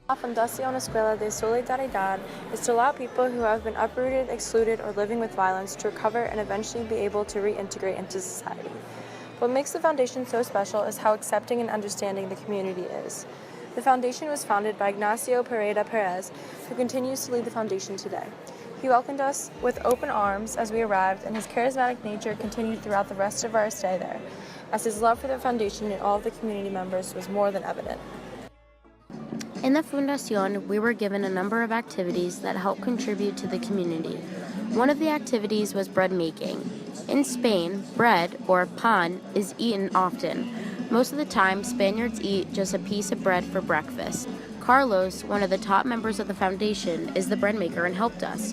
La Fundación Escuela de Solidaridad is to allow people who have been uprooted, excluded, or living with violence to recover and eventually be able to reintegrate into society. What makes the foundation so special is how accepting and understanding the community is. The foundation was founded by Ignacio Pereda Perez, who continues to lead the foundation today. He welcomed us with open arms as we arrived, and his charismatic nature continued throughout the rest of our stay there, as his love for the foundation and all of the community members was more than evident. In the Fundación, we were given a number of activities that help contribute to the community. One of the activities was bread making. In Spain, bread, or pan, is eaten often. Most of the time, Spaniards eat just a piece of bread for breakfast. Carlos, one of the top members of the foundation, is the bread maker and helped us.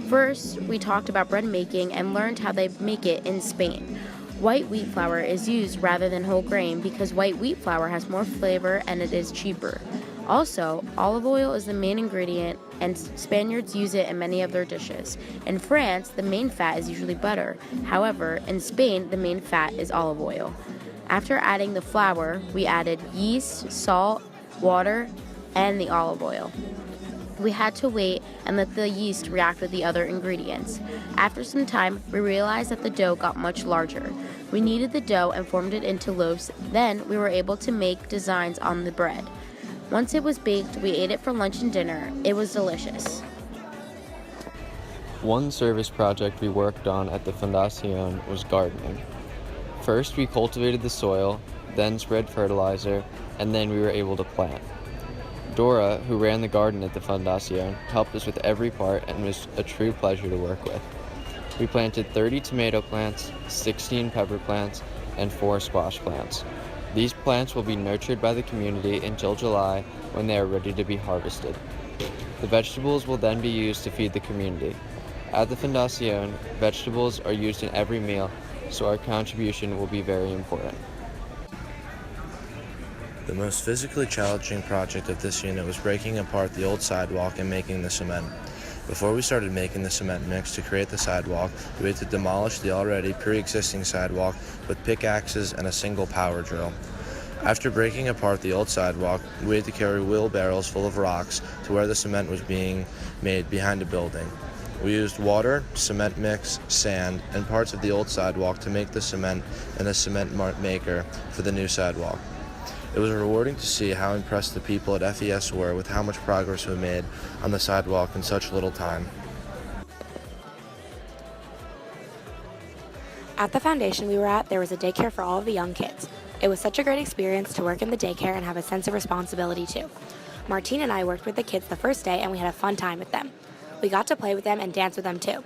First, we talked about bread making and learned how they make it in Spain. White wheat flour is used rather than whole grain because white wheat flour has more flavor and it is cheaper. Also, olive oil is the main ingredient, and Spaniards use it in many of their dishes. In France, the main fat is usually butter. However, in Spain, the main fat is olive oil. After adding the flour, we added yeast, salt, water, and the olive oil. We had to wait and let the yeast react with the other ingredients. After some time, we realized that the dough got much larger. We kneaded the dough and formed it into loaves. Then we were able to make designs on the bread. Once it was baked, we ate it for lunch and dinner. It was delicious. One service project we worked on at the Fundación was gardening. First, we cultivated the soil, then spread fertilizer, and then we were able to plant. Dora, who ran the garden at the Fundación, helped us with every part and was a true pleasure to work with. We planted 30 tomato plants, 16 pepper plants, and 4 squash plants. These plants will be nurtured by the community until July when they are ready to be harvested. The vegetables will then be used to feed the community. At the Fundación, vegetables are used in every meal, so our contribution will be very important. The most physically challenging project of this unit was breaking apart the old sidewalk and making the cement. Before we started making the cement mix to create the sidewalk, we had to demolish the already pre-existing sidewalk with pickaxes and a single power drill. After breaking apart the old sidewalk, we had to carry wheelbarrows full of rocks to where the cement was being made behind a building. We used water, cement mix, sand, and parts of the old sidewalk to make the cement and a cement maker for the new sidewalk. It was rewarding to see how impressed the people at FES were with how much progress we made on the sidewalk in such little time. At the foundation we were at, there was a daycare for all of the young kids. It was such a great experience to work in the daycare and have a sense of responsibility too. Martine and I worked with the kids the first day and we had a fun time with them. We got to play with them and dance with them too.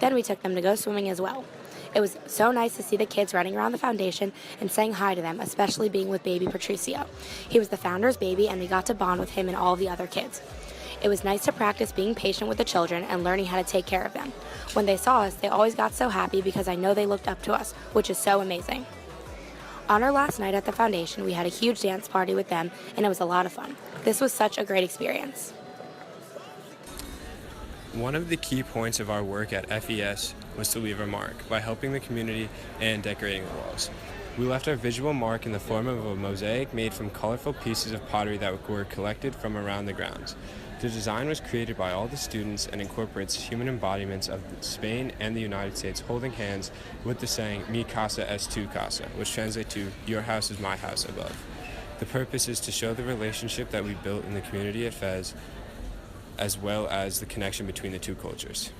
Then we took them to go swimming as well. It was so nice to see the kids running around the foundation and saying hi to them, especially being with baby Patricio. He was the founder's baby and we got to bond with him and all the other kids. It was nice to practice being patient with the children and learning how to take care of them. When they saw us, they always got so happy because I know they looked up to us, which is so amazing. On our last night at the foundation, we had a huge dance party with them and it was a lot of fun. This was such a great experience. One of the key points of our work at FES was to leave a mark by helping the community and decorating the walls. We left our visual mark in the form of a mosaic made from colorful pieces of pottery that were collected from around the grounds. The design was created by all the students and incorporates human embodiments of Spain and the United States holding hands with the saying, Mi casa es tu casa, which translates to, your house is my house above. The purpose is to show the relationship that we built in the community at FES, as well as the connection between the two cultures.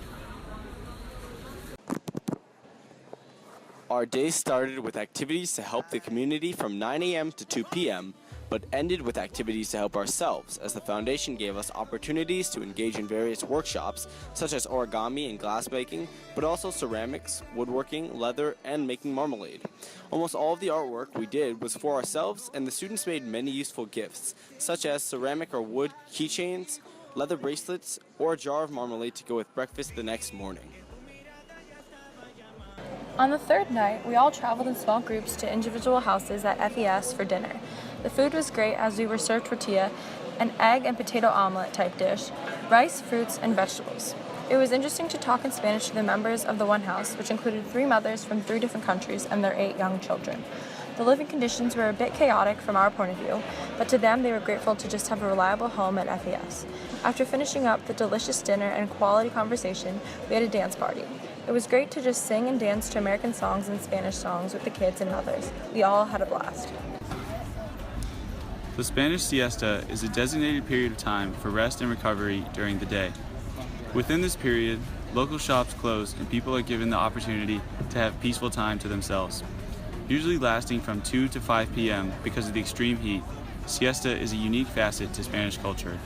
Our day started with activities to help the community from 9 a.m. to 2 p.m., but ended with activities to help ourselves, as the foundation gave us opportunities to engage in various workshops, such as origami and glass making, but also ceramics, woodworking, leather, and making marmalade. Almost all of the artwork we did was for ourselves, and the students made many useful gifts, such as ceramic or wood keychains, leather bracelets, or a jar of marmalade to go with breakfast the next morning. On the third night, we all traveled in small groups to individual houses at FES for dinner. The food was great as we were served tortilla, an egg and potato omelet type dish, rice, fruits, and vegetables. It was interesting to talk in Spanish to the members of the one house, which included 3 mothers from 3 different countries and their 8 young children. The living conditions were a bit chaotic from our point of view, but to them they were grateful to just have a reliable home at FES. After finishing up the delicious dinner and quality conversation, we had a dance party. It was great to just sing and dance to American songs and Spanish songs with the kids and others. We all had a blast. The Spanish siesta is a designated period of time for rest and recovery during the day. Within this period, local shops close and people are given the opportunity to have peaceful time to themselves. Usually lasting from 2 to 5 p.m. because of the extreme heat, siesta is a unique facet to Spanish culture.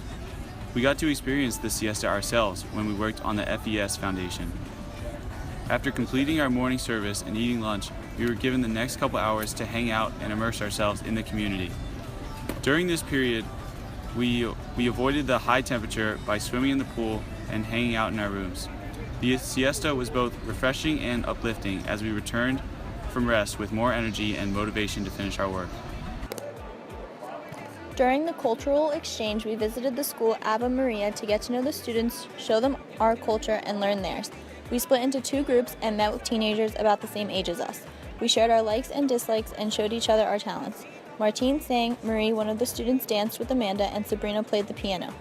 We got to experience the siesta ourselves when we worked on the FES Foundation. After completing our morning service and eating lunch, we were given the next couple hours to hang out and immerse ourselves in the community. During this period, we avoided the high temperature by swimming in the pool and hanging out in our rooms. The siesta was both refreshing and uplifting as we returned from rest with more energy and motivation to finish our work. During the cultural exchange, we visited the school Ave Maria to get to know the students, show them our culture, and learn theirs. We split into 2 groups and met with teenagers about the same age as us. We shared our likes and dislikes and showed each other our talents. Martine sang, Marie, one of the students, danced with Amanda, and Sabrina played the piano.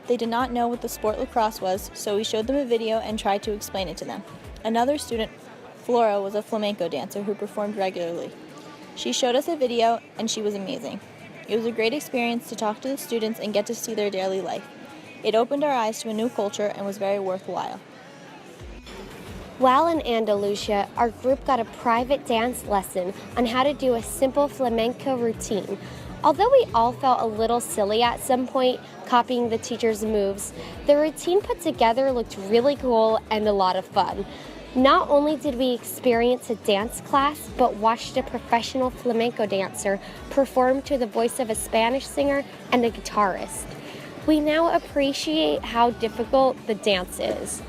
They did not know what the sport lacrosse was, so we showed them a video and tried to explain it to them. Another student, Flora, was a flamenco dancer who performed regularly. She showed us a video, and she was amazing. It was a great experience to talk to the students and get to see their daily life. It opened our eyes to a new culture and was very worthwhile. While in Andalusia, our group got a private dance lesson on how to do a simple flamenco routine. Although we all felt a little silly at some point copying the teacher's moves, the routine put together looked really cool and a lot of fun. Not only did we experience a dance class, but watched a professional flamenco dancer perform to the voice of a Spanish singer and a guitarist. We now appreciate how difficult the dance is.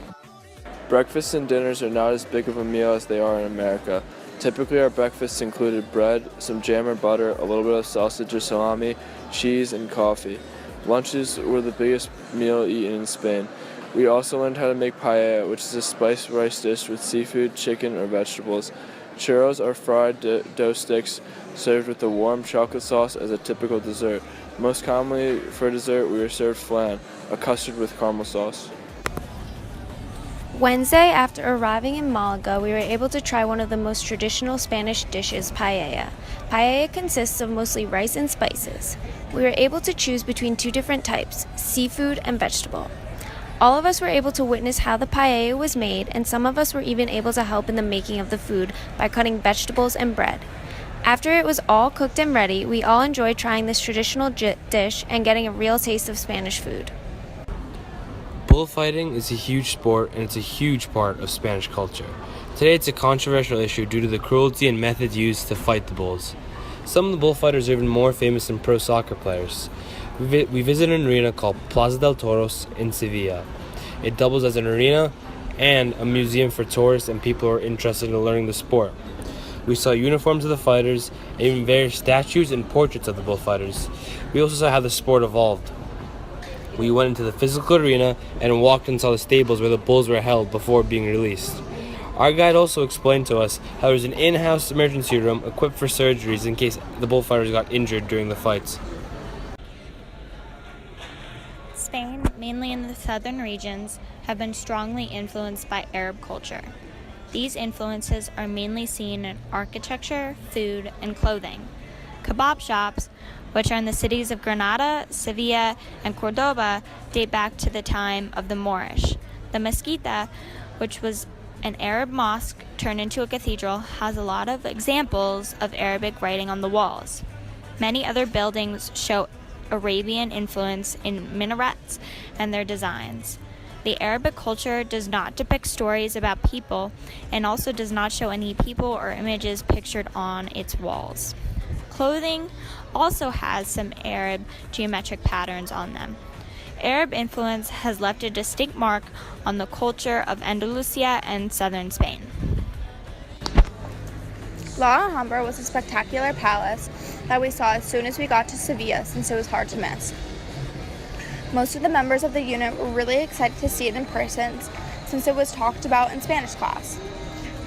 Breakfasts and dinners are not as big of a meal as they are in America. Typically our breakfasts included bread, some jam or butter, a little bit of sausage or salami, cheese, and coffee. Lunches were the biggest meal eaten in Spain. We also learned how to make paella, which is a spiced rice dish with seafood, chicken, or vegetables. Churros are fried dough sticks served with a warm chocolate sauce as a typical dessert. Most commonly for dessert, we were served flan, a custard with caramel sauce. Wednesday, after arriving in Malaga, we were able to try one of the most traditional Spanish dishes, paella. Paella consists of mostly rice and spices. We were able to choose between 2 different types, seafood and vegetable. All of us were able to witness how the paella was made, and some of us were even able to help in the making of the food by cutting vegetables and bread. After it was all cooked and ready, we all enjoyed trying this traditional dish and getting a real taste of Spanish food. Bullfighting is a huge sport and it's a huge part of Spanish culture. Today it's a controversial issue due to the cruelty and methods used to fight the bulls. Some of the bullfighters are even more famous than pro soccer players. We visited an arena called Plaza del Toros in Sevilla. It doubles as an arena and a museum for tourists and people who are interested in learning the sport. We saw uniforms of the fighters, and even various statues and portraits of the bullfighters. We also saw how the sport evolved. We went into the physical arena and walked and saw the stables where the bulls were held before being released. Our guide also explained to us how there was an in-house emergency room equipped for surgeries in case the bullfighters got injured during the fights. Spain, mainly in the southern regions, have been strongly influenced by Arab culture. These influences are mainly seen in architecture, food, and clothing. Kebab shops, which are in the cities of Granada, Sevilla, and Cordoba, date back to the time of the Moorish. The Mezquita, which was an Arab mosque turned into a cathedral, has a lot of examples of Arabic writing on the walls. Many other buildings show Arabian influence in minarets and their designs. The Arabic culture does not depict stories about people and also does not show any people or images pictured on its walls. Clothing also has some Arab geometric patterns on them. Arab influence has left a distinct mark on the culture of Andalusia and southern Spain. La Alhambra was a spectacular palace that we saw as soon as we got to Sevilla, since it was hard to miss. Most of the members of the unit were really excited to see it in person, since it was talked about in Spanish class.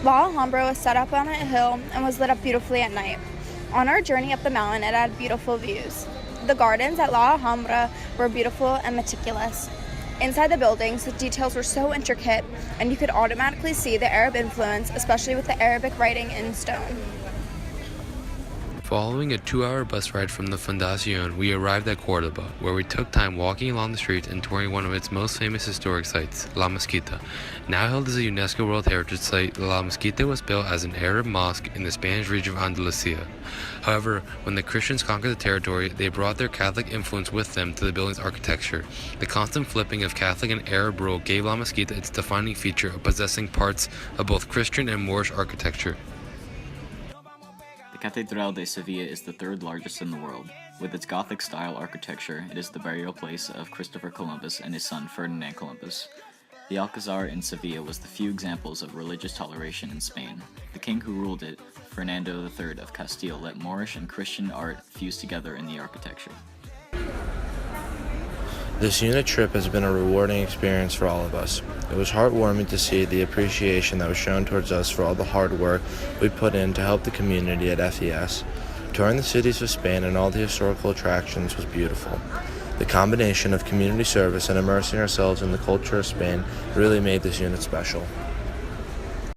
La Alhambra was set up on a hill and was lit up beautifully at night. On our journey up the mountain, it had beautiful views. The gardens at La Alhambra were beautiful and meticulous. Inside the buildings, the details were so intricate, and you could automatically see the Arab influence, especially with the Arabic writing in stone. Following a 2-hour bus ride from the Fundación, we arrived at Cordoba, where we took time walking along the streets and touring one of its most famous historic sites, La Mezquita. Now held as a UNESCO World Heritage Site, La Mezquita was built as an Arab mosque in the Spanish region of Andalusia. However, when the Christians conquered the territory, they brought their Catholic influence with them to the building's architecture. The constant flipping of Catholic and Arab rule gave La Mezquita its defining feature of possessing parts of both Christian and Moorish architecture. The Catedral de Sevilla is the third largest in the world. With its Gothic-style architecture, it is the burial place of Christopher Columbus and his son Ferdinand Columbus. The Alcazar in Sevilla was the few examples of religious toleration in Spain. The king who ruled it, Fernando III of Castile, let Moorish and Christian art fuse together in the architecture. This unit trip has been a rewarding experience for all of us. It was heartwarming to see the appreciation that was shown towards us for all the hard work we put in to help the community at FES. Touring the cities of Spain and all the historical attractions was beautiful. The combination of community service and immersing ourselves in the culture of Spain really made this unit special.